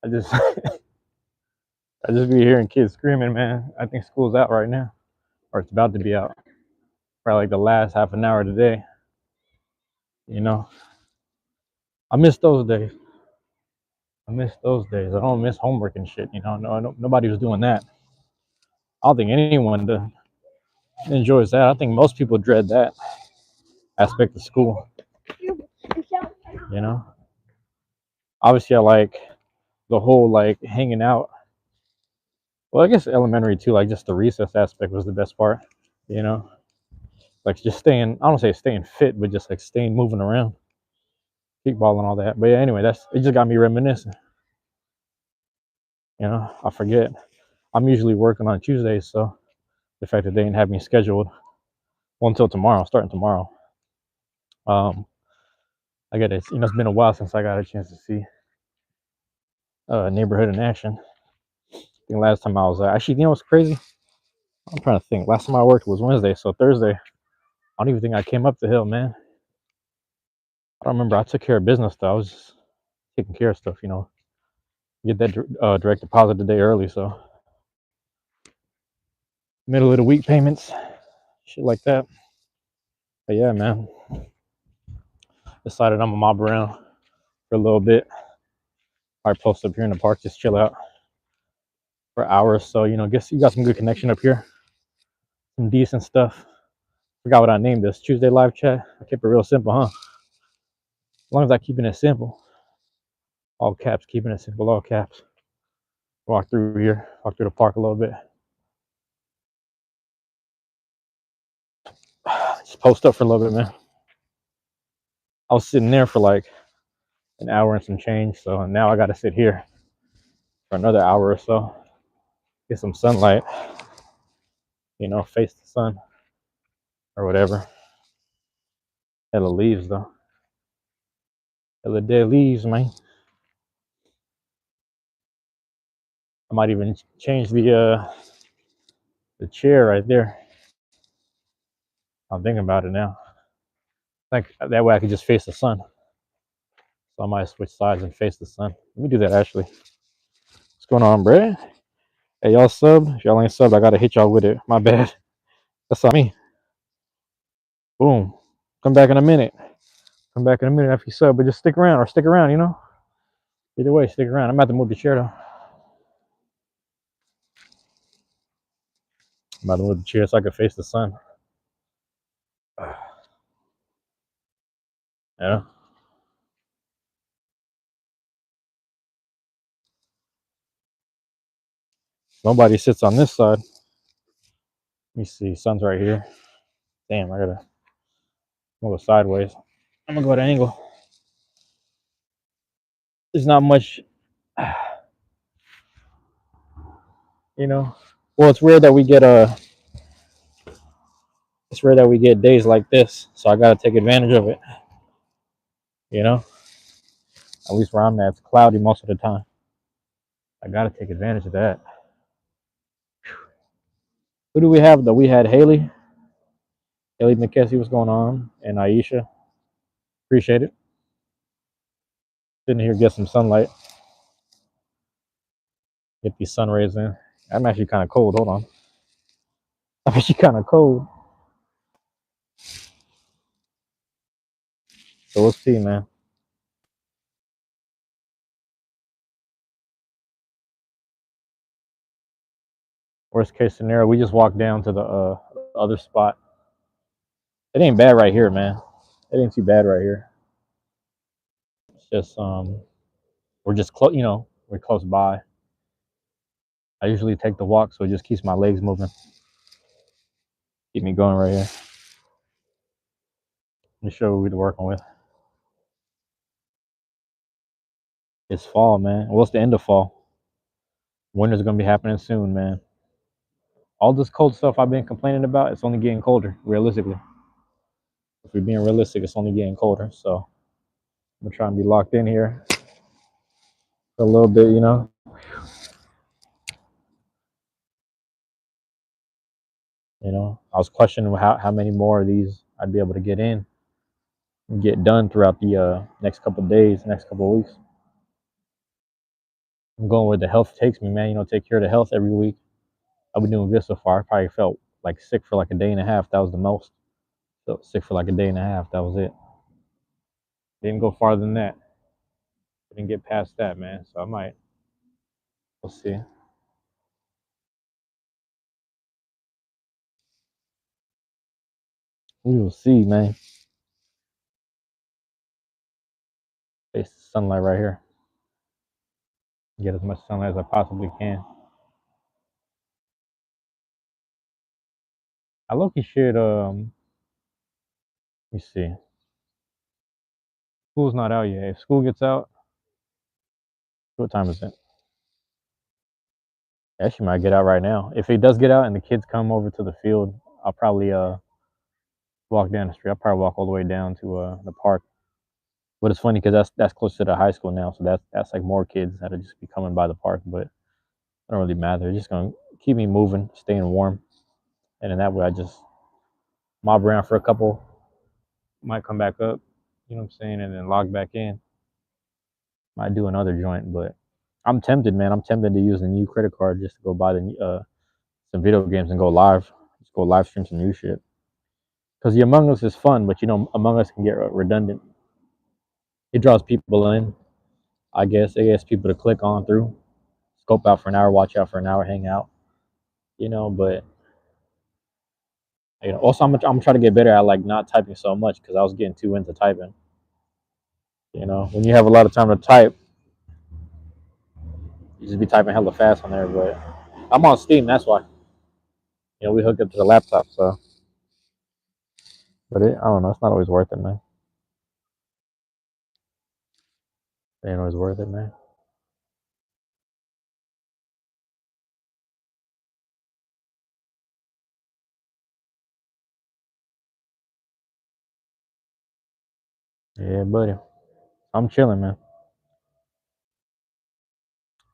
I just I just be hearing kids screaming, man. I think school's out right now, or it's about to be out. Probably like the last half an hour of the day. You know, I miss those days. I miss those days. I don't miss homework and shit. You know, no, nobody was doing that. I don't think anyone enjoys that. I think most people dread that aspect of school. You know, obviously I like the whole like hanging out. Well, I guess elementary too. Like just the recess aspect was the best part. You know, like just staying. I don't say staying fit, but just like staying moving around, kickball and all that. But yeah, anyway, that's it. Just got me reminiscing. You know, I forget. I'm usually working on Tuesdays, so the fact that they didn't have me scheduled well until tomorrow, starting tomorrow. Um, I got it. You know, it's been a while since I got a chance to see Neighborhood in Action. I think last time I was actually, you know what's crazy? I'm trying to think. Last time I worked was Wednesday, so Thursday. I don't even think I came up the hill, man. I don't remember. I took care of business though. I was just taking care of stuff, you know. Get that direct deposit the day early, so middle of the week payments, shit like that. But yeah, man. Decided I'm gonna mob around for a little bit. I post up here in the park, just chill out for hours. So you know, guess you got some good connection up here, some decent stuff. Forgot what I named this Tuesday live chat. I kept it real simple, huh? As long as I keeping it simple, all caps, keeping it simple, all caps. Walk through here, walk through the park a little bit. Just post up for a little bit, man. I was sitting there for like an hour and some change, so now I got to sit here for another hour or so, get some sunlight, you know, face the sun or whatever. Hella leaves though. Hella dead leaves, man. I might even change the chair right there. I'm thinking about it now. Like that way I could just face the sun. So I might switch sides and face the sun. Let me do that actually. What's going on, bruh? Hey, y'all sub? If y'all ain't sub, I gotta hit y'all with it. My bad. That's on me. Boom. Come back in a minute. Come back in a minute after you sub, but just stick around or stick around, you know? Either way, stick around. I'm about to move the chair though. I'm about to move the chair so I can face the sun. Yeah. Nobody sits on this side. Let me see. Sun's right here. Damn, I gotta move it sideways. I'm gonna go at an angle. There's not much, you know. Well, it's rare that we get it's rare that we get days like this, so I gotta take advantage of it. You know, at least where I'm at, it's cloudy most of the time. I gotta take advantage of that. Who do we have though? We had Haley McKessie, what's going on, and Aisha. Appreciate it. Sitting here, get some sunlight, get these sun rays in. I'm actually kind of cold. Hold on. I'm actually kind of cold. So we'll see, man. Worst case scenario, we just walk down to the other spot. It ain't bad right here, man. It ain't too bad right here. It's just we're just close. You know, we're close by. I usually take the walk, so it just keeps my legs moving, keep me going right here. Let me show you what we're working with. It's fall, man. Well, it's the end of fall. Winter's gonna be happening soon, man. All this cold stuff I've been complaining about, it's only getting colder, realistically. If we're being realistic, it's only getting colder. So I'm gonna try and be locked in here for a little bit, you know. You know, I was questioning how many more of these I'd be able to get in and get done throughout the next couple of days, next couple of weeks. I'm going where the health takes me, man. Take care of the health every week. I've been doing good so far. I probably felt like sick for like a day and a half. That was the most. Felt sick for like a day and a half. That was it. Didn't go farther than that. Didn't get past that, man. So I might. We'll see. We will see, man. Face the sunlight right here. Get as much sunlight as I possibly can. I low-key should let me see. School's not out yet. If school gets out, what time is it? Actually might get out right now. If it does get out and the kids come over to the field, I'll probably walk down the street. I'll probably walk all the way down to the park. But it's funny because that's close to the high school now, so that's like more kids that'll just be coming by the park. But it don't really matter. It's just gonna keep me moving, staying warm, and in that way I just mob around for a couple, might come back up, you know what I'm saying, and then log back in. Might do another joint, but I'm tempted, man. I'm tempted to use the new credit card just to go buy the some video games and go live, just go live stream some new shit. Because the Among Us is fun, but Among Us can get redundant. It draws people in, I guess. It gets people to click on through, scope out for an hour, watch out for an hour, hang out. But also I'm trying to get better at like not typing so much because I was getting too into typing. When you have a lot of time to type, you just be typing hella fast on there. But I'm on Steam, that's why. We hooked up to the laptop, so. But I don't know. It's not always worth it, man. It ain't always worth it, man. Yeah, buddy. I'm chilling, man.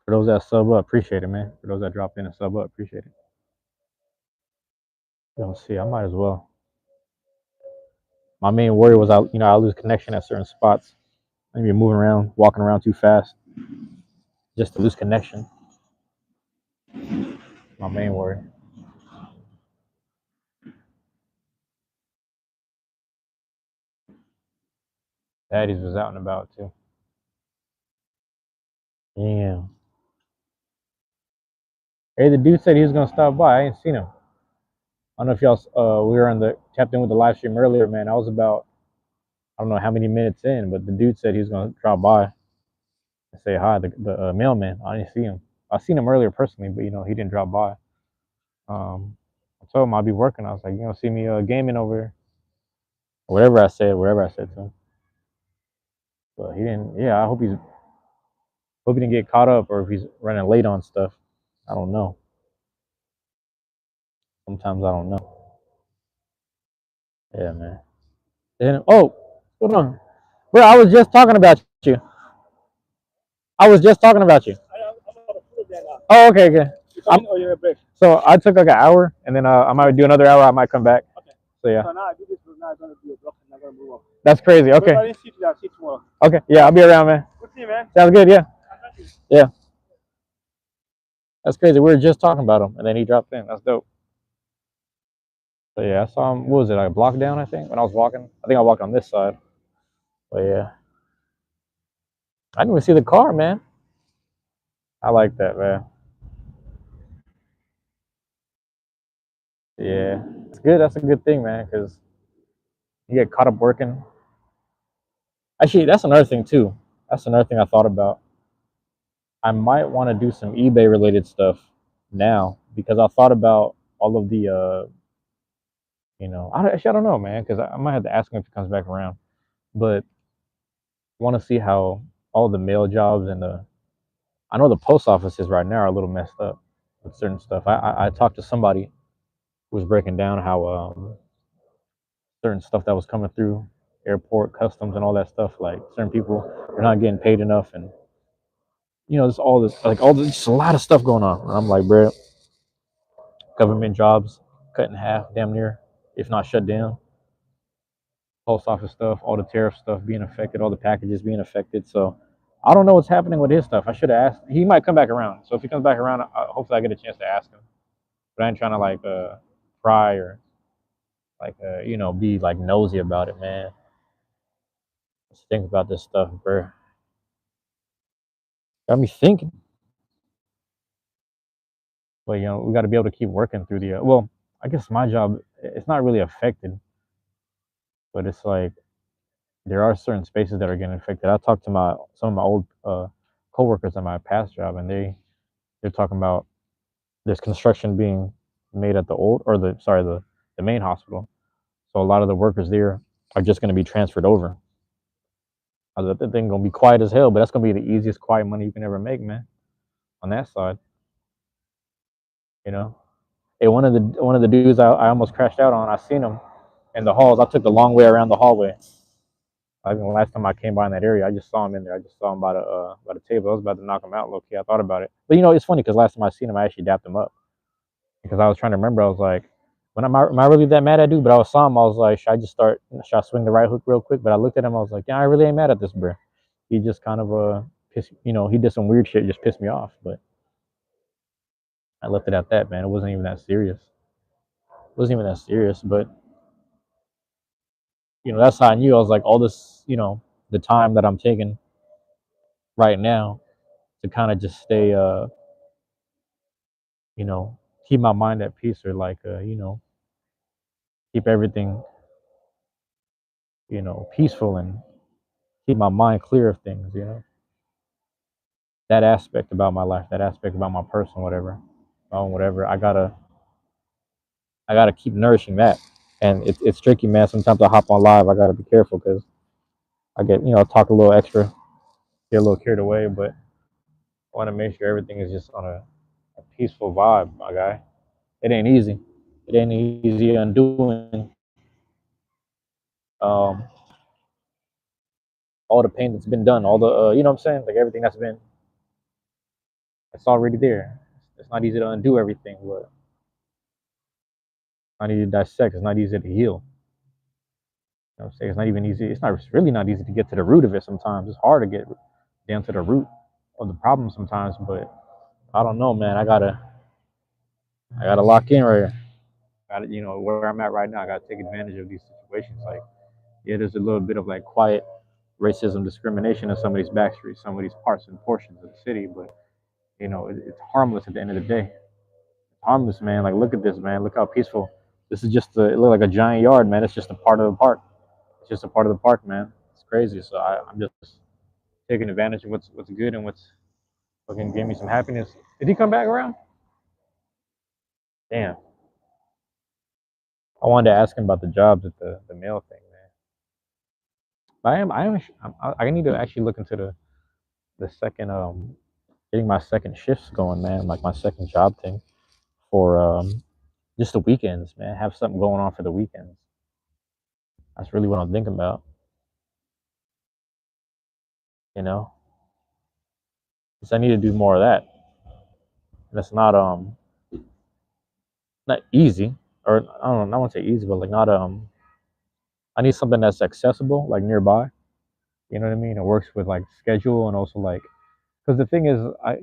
For those that sub up, appreciate it, man. For those that drop in and sub up, appreciate it. Let's see. I might as well. My main worry was I lose connection at certain spots. Maybe moving around, walking around too fast, just to lose connection. My main worry. Daddy's was out and about too. Yeah. Hey, the dude said he was gonna stop by. I ain't seen him. I don't know if y'all we were tapped in with the live stream earlier, man. I was about I don't know how many minutes in, but the dude said he was gonna drop by and say hi. The mailman. I didn't see him. I seen him earlier personally, but he didn't drop by. I told him I'd be working. I was like, see me gaming over here. Whatever I said to him. But he didn't. Yeah, I hope he didn't get caught up or if he's running late on stuff. I don't know. Sometimes I don't know. Yeah, man. And hold on, bro. I was just talking about you. I was just talking about you. Oh, okay, okay. So I took like an hour, and then I might do another hour. I might come back. So yeah. That's crazy. Okay. Okay. Yeah, I'll be around, man. Sounds good. Yeah. Yeah. That's crazy. We were just talking about him, and then he dropped in. That's dope. So yeah, I saw him. What was it? Like a block down, I think, when I was walking. I think I walked on this side. But yeah, I didn't even see the car, man. I like that, man. Yeah, it's good. That's a good thing, man, because you get caught up working. Actually, that's another thing too. That's another thing I thought about. I might want to do some eBay related stuff now because I thought about all of the, I don't know, man, because I might have to ask him if he comes back around. But I want to see how all the mail jobs and I know the post offices right now are a little messed up with certain stuff. I talked to somebody who was breaking down how certain stuff that was coming through airport customs and all that stuff, like certain people are not getting paid enough, and there's all this just a lot of stuff going on. And I'm like, bro, government jobs cut in half, damn near, if not shut down. Post office stuff, all the tariff stuff being affected, all the packages being affected. So I don't know what's happening with his stuff. I should have asked. He might come back around. So if he comes back around, hopefully I get a chance to ask him. But I ain't trying to like pry or like be like nosy about it, man. Let's think about this stuff, bro. Got me thinking. But we got to be able to keep working through the. Well, I guess my job it's not really affected, but it's like there are certain spaces that are getting affected. I talked to some of my old coworkers at my past job, and they're talking about there's construction being made at the old or the main hospital. So a lot of the workers there are just going to be transferred over. The thing gonna be quiet as hell, but that's gonna be the easiest quiet money you can ever make, man. On that side, you know. Hey, one of the dudes I almost crashed out on. I seen him in the halls. I took the long way around the hallway. I think the last time I came by in that area, I just saw him in there. I just saw him by the table. I was about to knock him out, low key. I thought about it, but it's funny because last time I seen him, I actually dapped him up because I was trying to remember. I was like, am I really that mad at dude? But I saw him. I was like, should I swing the right hook real quick? But I looked at him. I was like, yeah, I really ain't mad at this bro. He just kind of pissed. He did some weird shit, just pissed me off. But I left it at that, man. It wasn't even that serious. It wasn't even that serious, but that's how I knew. I was like, all this, the time that I'm taking right now to kind of just stay, you know, keep my mind at peace or like, keep everything, peaceful and keep my mind clear of things, that aspect about my life, that aspect about my person, whatever, whatever. I gotta keep nourishing that, and it's tricky, man. Sometimes I hop on live. I gotta be careful because I get, talk a little extra, get a little carried away, but I want to make sure everything is just on a peaceful vibe, my guy. It ain't easy. It ain't easy undoing um, all the pain that's been done, all the, you know what I'm saying? Like everything it's already there. It's not easy to undo everything, but it's not easy to dissect. It's not easy to heal. You know what I'm saying? It's not even easy. It's really not easy to get to the root of it sometimes. It's hard to get down to the root of the problem sometimes, but I don't know, man. I gotta lock in right here. Gotta, where I'm at right now, I gotta take advantage of these situations. Like, yeah, there's a little bit of like quiet racism, discrimination in some of these back streets, some of these parts and portions of the city, but it's harmless at the end of the day. It's harmless, man. Like, look at this, man. Look how peaceful. This is just it look like a giant yard, man. It's just a part of the park. It's just a part of the park, man. It's crazy. So I'm just taking advantage of what's good and what's fucking give me some happiness. Did he come back around? Damn. I wanted to ask him about the jobs at the mail thing, man. But I need to actually look into the second getting my second shifts going, man. Like my second job thing for just the weekends, man. Have something going on for the weekends. That's really what I'm thinking about. You know, because I need to do more of that. And it's not easy, or I don't know. I won't say easy, but like not I need something that's accessible, like nearby. You know what I mean? It works with like schedule and also like because the thing is, I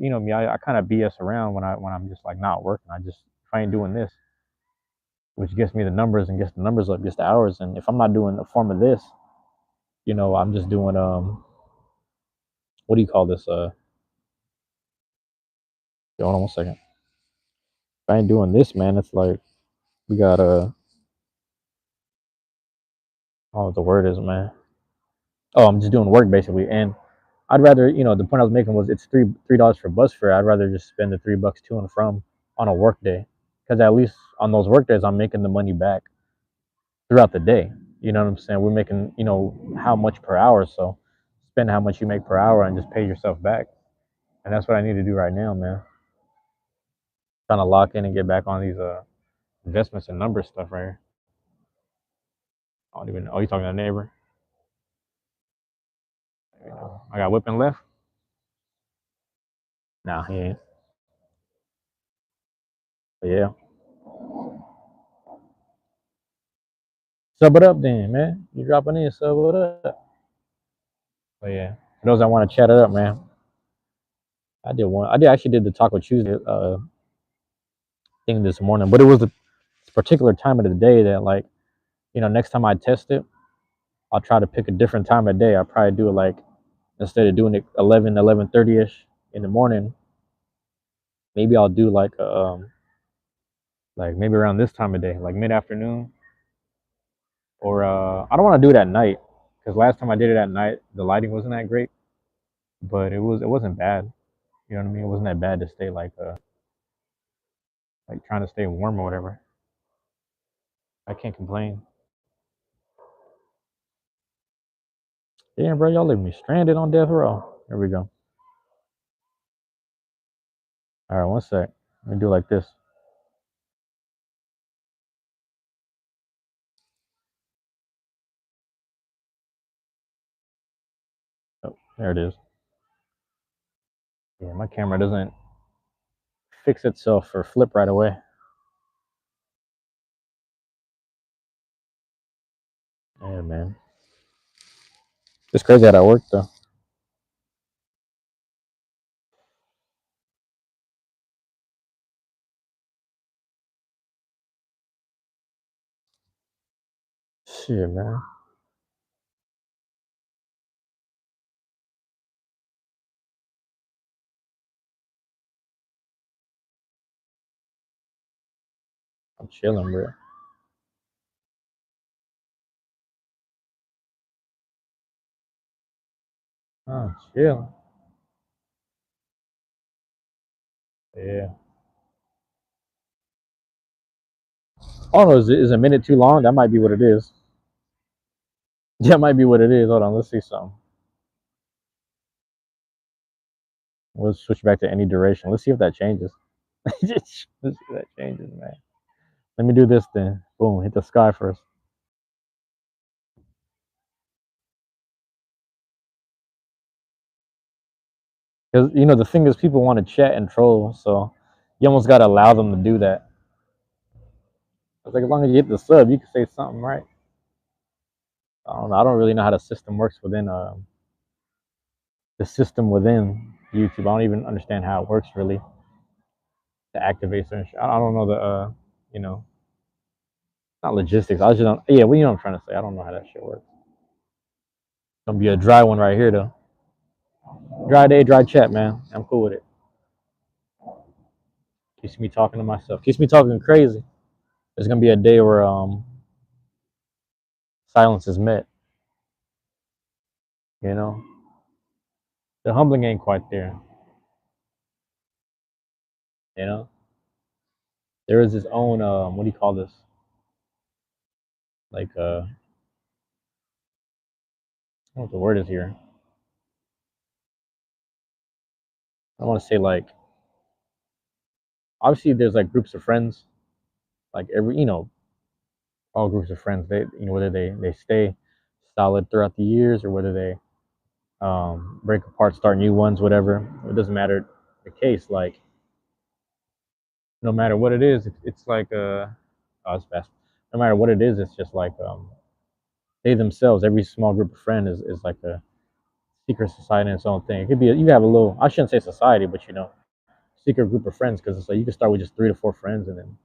kind of BS around when I'm just like not working. I just if I ain't doing this, which gets me the numbers and gets the numbers up, gets the hours. And if I'm not doing a form of this, I'm just doing what do you call this? Hold on 1 second. If I ain't doing this, man, it's like we got oh, what the word is, man. Oh, I'm just doing work basically, and I'd rather, the point I was making was it's $3 for bus fare. I'd rather just spend the $3 to and from on a work day, because at least on those work days I'm making the money back throughout the day. You know what I'm saying? We're making, how much per hour, so spend how much you make per hour and just pay yourself back. And that's what I need to do right now, man. Trying to lock in and get back on these investments and numbers stuff right here. I don't even. Oh, you talking to a neighbor? I got whipping left. Nah, he ain't. But yeah. Sub it up then, man. You dropping in, sub it up. But yeah. For those that want to chat it up, man. I did one. I did actually did the Taco Tuesday thing this morning, but it was a particular time of the day that, like, next time I test it, I'll try to pick a different time of day. I'll probably do it like, instead of doing it 11:30 ish in the morning, maybe I'll do like maybe around this time of day, like mid afternoon, or I don't want to do it at night because last time I did it at night, the lighting wasn't that great, but it wasn't bad. You know what I mean? It wasn't that bad to stay like trying to stay warm or whatever. I can't complain. Damn, bro, y'all leave me stranded on death row. There we go. All right, one sec. Let me do it like this. Oh, there it is. Yeah, my camera doesn't fix itself or flip right away. Yeah, man. It's crazy how that worked, though. Shit, man. I'm chilling, bro. I'm chilling. Yeah. Oh no, is a minute too long? That might be what it is. That might be what it is. Hold on, let's see something. We'll switch back to any duration. Let's see if that changes. Let's see if that changes, man. Let me do this then. Boom, hit the sky first. Because the thing is, people want to chat and troll, so you almost gotta allow them to do that. It's like, as long as you hit the sub, you can say something, right? I don't know. I don't really know how the system works within the system within YouTube. I don't even understand how it works really to activate certain. I don't know the not logistics. I just don't. Yeah, well, you know what I'm trying to say. I don't know how that shit works. It's gonna be a dry one right here though. Dry day, dry chat, man. I'm cool with it. Keeps me talking to myself. Keeps me talking crazy. There's gonna be a day where silence is met. You know, the humbling ain't quite there. You know, there is his own what do you call this? Like I don't know what the word is here. I want to say, like, obviously there's like groups of friends, like every all groups of friends. They whether they stay solid throughout the years or whether they break apart, start new ones, whatever. It doesn't matter the case. Like, no matter what it is, it's like oh, it's fast. No matter what it is, it's just like they themselves. Every small group of friends is like a secret society in its own thing. It could be you have a little. I shouldn't say society, but secret group of friends because it's like you can start with just 3 to 4 friends and then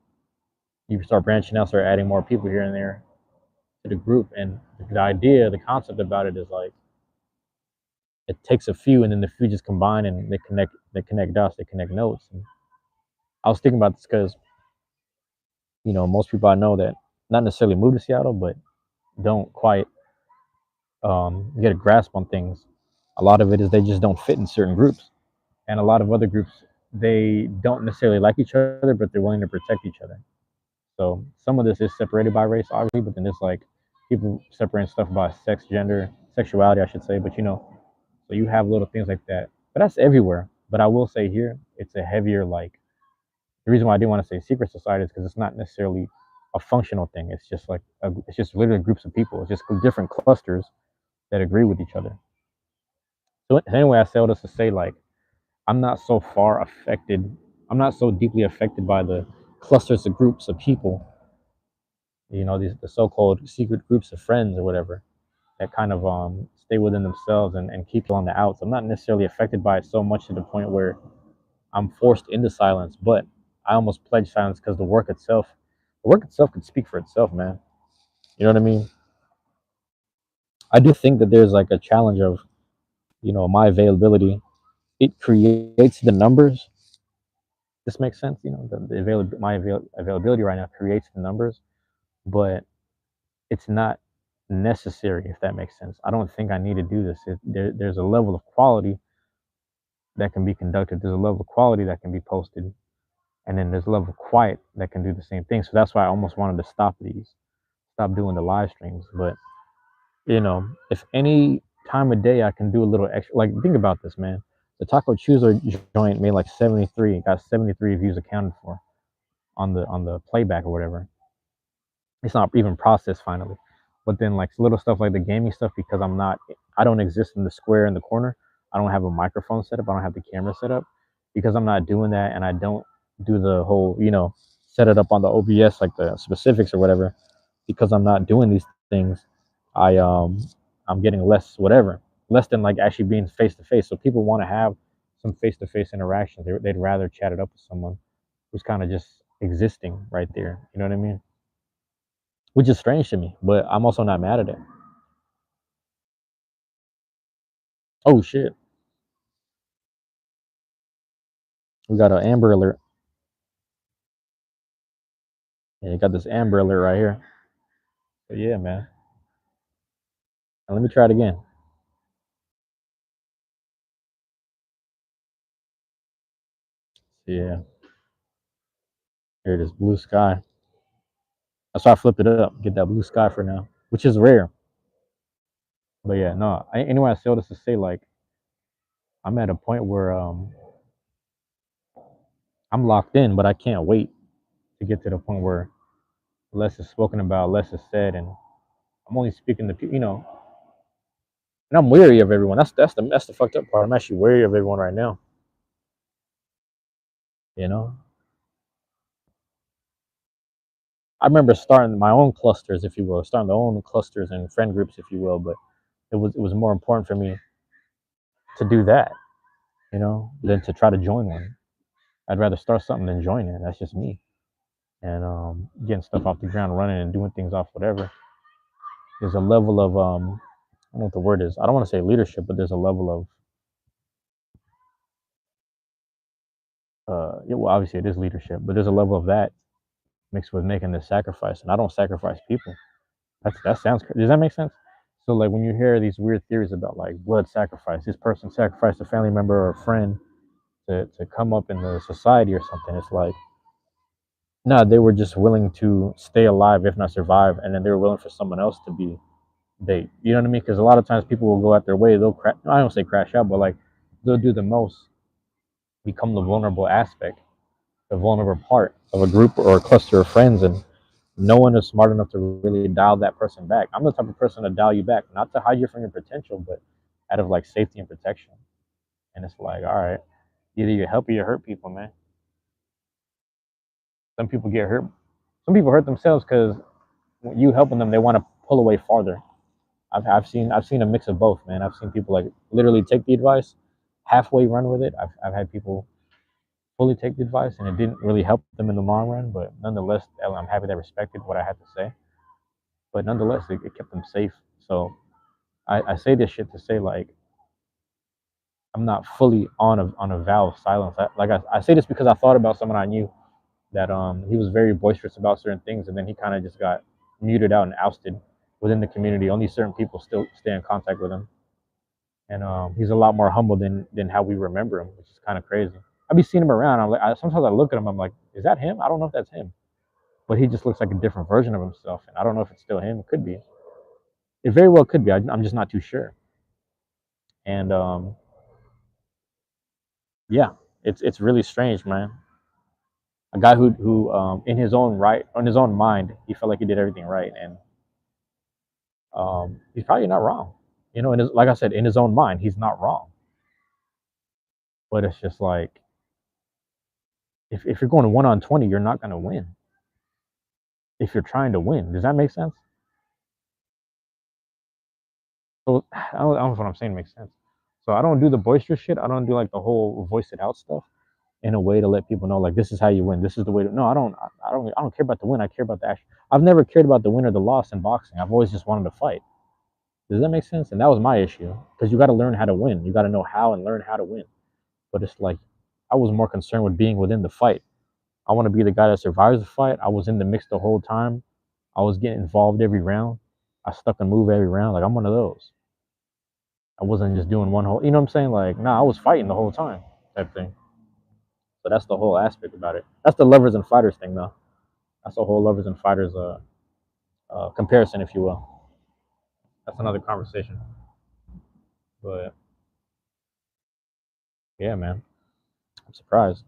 you can start branching out, start adding more people here and there to the group. And the idea, the concept about it is like it takes a few and then the few just combine and they connect dots, they connect notes. And I was thinking about this because most people I know that not necessarily move to Seattle, but don't quite get a grasp on things. A lot of it is they just don't fit in certain groups, and a lot of other groups they don't necessarily like each other, but they're willing to protect each other. So some of this is separated by race, obviously, but then there's like people separating stuff by sex, gender, sexuality, I should say. But so you have little things like that. But that's everywhere. But I will say here, it's a heavier like. The reason why I didn't want to say secret society is because it's not necessarily a functional thing. It's just like it's just literally groups of people. It's just different clusters that agree with each other. So anyway, I say all this to say, like, I'm not so far affected. I'm not so deeply affected by the clusters of groups of people, these the so-called secret groups of friends or whatever that kind of stay within themselves and keep on the outs. I'm not necessarily affected by it so much to the point where I'm forced into silence, but I almost pledge silence because the work itself could speak for itself, man. You know what I mean? I do think that there's like a challenge of, my availability. It creates the numbers. This makes sense, availability right now creates the numbers, but it's not necessary, if that makes sense. I don't think I need to do this. There's a level of quality that can be conducted. There's a level of quality that can be posted, and then there's a level of quiet that can do the same thing. So that's why I almost wanted to stop doing the live streams. But if any time of day I can do a little extra, like think about this, man. The Taco Chooser joint made like 73, got 73 views accounted for on the playback or whatever. It's not even processed finally. But then like little stuff like the gaming stuff, because I don't exist in the square in the corner. I don't have a microphone set up. I don't have the camera set up because I'm not doing that, and I don't do the whole set it up on the OBS like the specifics or whatever. Because I'm not doing these things, I I'm getting less than like actually being face to face. So people want to have some face to face interactions. They'd rather chat it up with someone who's kind of just existing right there. You know what I mean? Which is strange to me, but I'm also not mad at it. Oh shit, we got an Amber Alert. Yeah, you got this Amber Alert right here. So yeah, man. And let me try it again. Yeah, here it is, blue sky. That's why I flipped it up. Get that blue sky for now, which is rare. But yeah, no. Anyway, I say all this to say like I'm at a point where I'm locked in, but I can't wait to get to the point where less is spoken about, less is said, and I'm only speaking to people, and I'm wary of everyone. That's the fucked up part. I'm actually wary of everyone right now. You know, I remember starting my own clusters, if you will, starting the own clusters and friend groups, if you will. But it was more important for me to do that, than to try to join one. I'd rather start something than join it. That's just me. And getting stuff off the ground running and doing things off whatever. There's a level of I don't know what the word is. I don't want to say leadership, but there's a level of yeah, well, obviously it is leadership, but there's a level of that mixed with making this sacrifice, and I don't sacrifice people. That sounds crazy. Does that make sense? So like when you hear these weird theories about like blood sacrifice, this person sacrificed a family member or a friend to come up in the society or something. It's like no, they were just willing to stay alive, if not survive, and then they were willing for someone else to be they. You know what I mean? Because a lot of times people will go out their way. They'll crash. I don't say crash out, but like they'll do the most, become the vulnerable aspect, the vulnerable part of a group or a cluster of friends, and no one is smart enough to really dial that person back. I'm the type of person to dial you back, not to hide you from your potential, but out of like safety and protection. And it's like, all right, either you help or you hurt people, man. Some people get hurt. Some people hurt themselves because you helping them, they want to pull away farther. I've seen a mix of both, man. I've seen people like literally take the advice, halfway run with it. I've had people fully take the advice and it didn't really help them in the long run, but nonetheless, I'm happy they respected what I had to say. But nonetheless, it kept them safe. So I say this shit to say like I'm not fully on a vow of silence. I say this because I thought about someone I knew that he was very boisterous about certain things, and then he kind of just got muted out and ousted within the community. Only certain people still stay in contact with him, and he's a lot more humble than how we remember him, which is kind of crazy. I be seeing him around. Sometimes I look at him. I'm like, is that him? I don't know if that's him, but he just looks like a different version of himself, and I don't know if it's still him. It could be. It very well could be. I'm just not too sure. And yeah, it's really strange, man. A guy who in his own right, on his own mind, he felt like he did everything right, and he's probably not wrong. Like I said, in his own mind, he's not wrong. But it's just like if you're going 1 on 20, you're not going to win. If you're trying to win, does that make sense? So I don't know if what I'm saying makes sense. So I don't do the boisterous shit. I don't do like the whole voice it out stuff in a way to let people know like this is how you win. This is the way to. No, I don't care about the win. I care about the action. I've never cared about the win or the loss in boxing. I've always just wanted to fight. Does that make sense? And that was my issue because you got to learn how to win. You got to know how and learn how to win. But it's like I was more concerned with being within the fight. I want to be the guy that survives the fight. I was in the mix the whole time. I was getting involved every round. I stuck and move every round. Like I'm one of those. I wasn't just doing one whole. You know what I'm saying? Like nah, I was fighting the whole time. Type thing. So that's the whole aspect about it. That's the lovers and fighters thing, though. That's the whole lovers and fighters comparison, if you will. That's another conversation. But yeah, man, I'm surprised.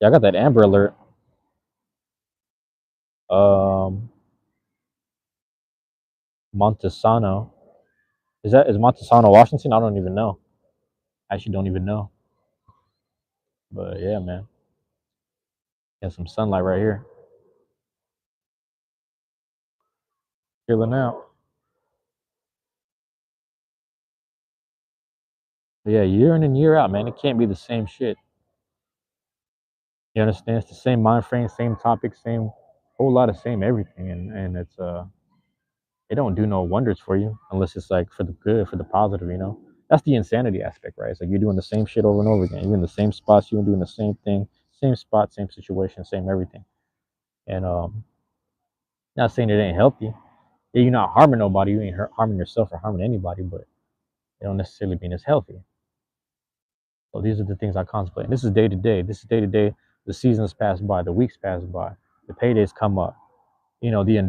Yeah, I got that Amber Alert. Um, Montesano. Is Montesano Washington? I don't even know. I actually don't even know. But yeah, man, got some sunlight right here. Chilling out. But yeah, year in and year out, man. It can't be the same shit. You understand? It's the same mind frame, same topic, same whole lot of same everything, and it don't do no wonders for you unless it's like for the good, for the positive, you know. That's the insanity aspect, right? It's like you're doing the same shit over and over again. You're in the same spots, you're doing the same thing, same spot, same situation, same everything. And not saying it ain't healthy. Yeah, you're not harming nobody, you ain't harming yourself or harming anybody, but it don't necessarily mean it's healthy. So these are the things I contemplate. And this is day to day. This is day to day. The seasons pass by, the weeks pass by, the paydays come up. You know, the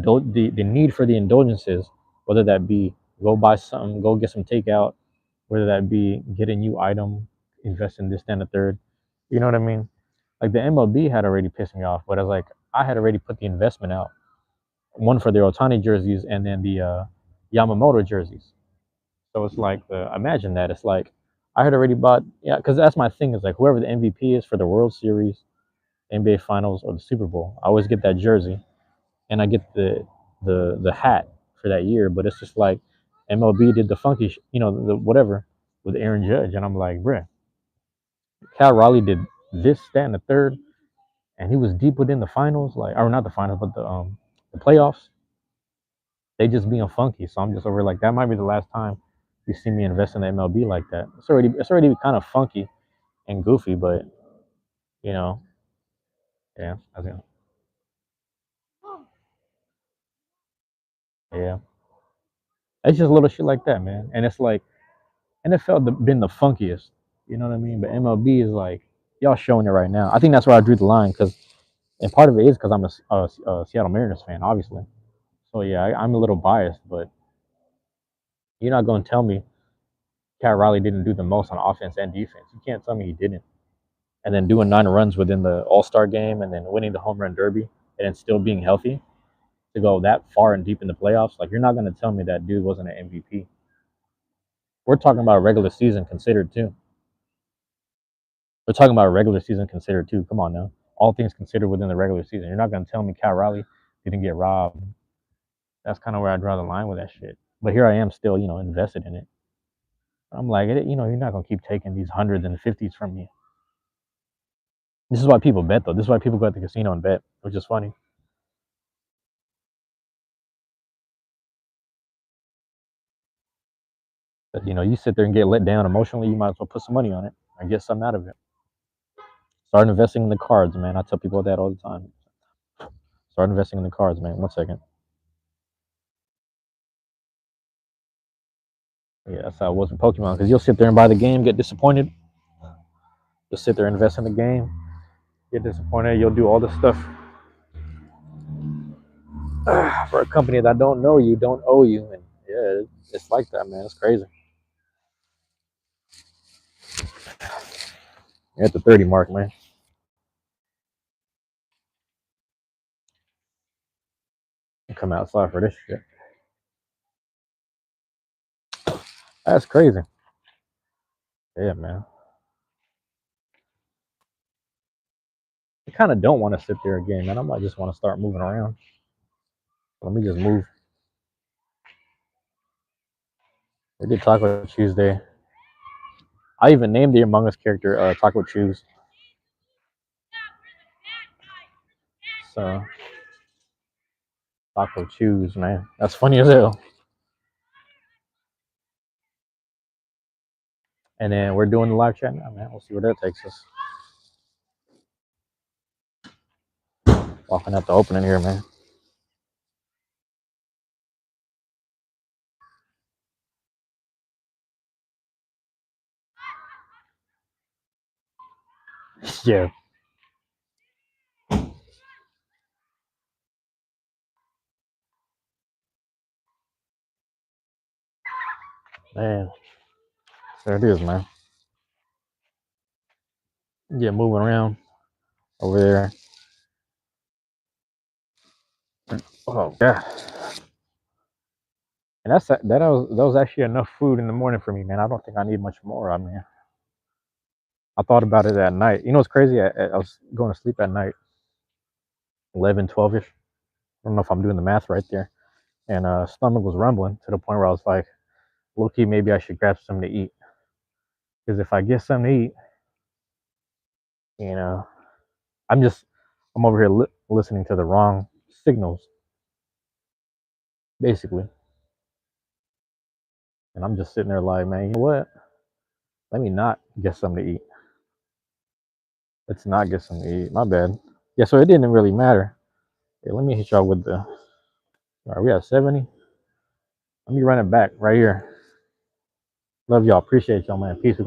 need for the indulgences, whether that be go buy something, go get some takeout, whether that be get a new item, invest in this, then the third. You know what I mean? Like the MLB had already pissed me off, but I was like, I had already put the investment out, one for the Otani jerseys and then the Yamamoto jerseys. So it's like, imagine that. It's like I had already bought, yeah, because that's my thing. Is like whoever the MVP is for the World Series, NBA Finals, or the Super Bowl, I always get that jersey, and I get the hat for that year. But it's just like MLB did the funky, you know, the whatever with Aaron Judge, and I'm like, bruh, Cal Raleigh did this, that, and the third, and he was deep within the finals, like, or not the finals, but the playoffs. They just being funky, so I'm just over like that might be the last time you see me invest in the MLB like that. It's already kind of funky and goofy, but you know, yeah, I think, yeah, it's just little shit like that, man. And it's like NFL been the funkiest, you know what I mean? But MLB is like y'all showing it right now. I think that's where I drew the line because, and part of it is because I'm a Seattle Mariners fan, obviously. So yeah, I'm a little biased, but you're not going to tell me Cat Riley didn't do the most on offense and defense. You can't tell me he didn't. And then doing 9 runs within the All Star game, and then winning the home run derby, and then still being healthy to go that far and deep in the playoffs. Like you're not going to tell me that dude wasn't an MVP. We're talking about regular season considered too. We're talking about regular season considered too. Come on now. All things considered within the regular season. You're not going to tell me Cal Riley didn't get robbed. That's kind of where I draw the line with that shit. But here I am still, invested in it. I'm like, you're not going to keep taking these hundreds and fifties from me. This is why people bet, though. This is why people go at the casino and bet, which is funny. But, you sit there and get let down emotionally, you might as well put some money on it and get something out of it. Start investing in the cards, man. I tell people that all the time. Start investing in the cards, man. 1 second. Yeah, that's how it was with Pokemon. Because you'll sit there and buy the game, get disappointed. You'll sit there and invest in the game, get disappointed. You'll do all this stuff for a company that don't know you, don't owe you. And yeah, it's like that, man. It's crazy. You're at the 30 mark, man. You come outside for this shit. That's crazy. Yeah, man. I kind of don't want to sit there again, man. I might just want to start moving around. Let me just move. We did Taco Tuesday. I even named the Among Us character Taco Chews. So Taco Chews, man. That's funny as hell. And then we're doing the live chat now, man. We'll see where that takes us. Walking out the opening here, man. Yeah. Man. There it is, man. Yeah, moving around over there. Oh god. And that was actually enough food in the morning for me, man. I don't think I need much more. I mean, I thought about it at night. You know what's crazy? I was going to sleep at night, 11, 12ish. I don't know if I'm doing the math right there. And stomach was rumbling to the point where I was like, low key, maybe I should grab something to eat. Because if I get something to eat, you know, I'm over here listening to the wrong signals, basically. And I'm just sitting there like, man, you know what? Let me not get something to eat. Let's not get something to eat. My bad. Yeah, so it didn't really matter. Hey, let me hit y'all with the. All right, we at 70. Let me run it back right here. Love y'all. Appreciate y'all, man. Peace.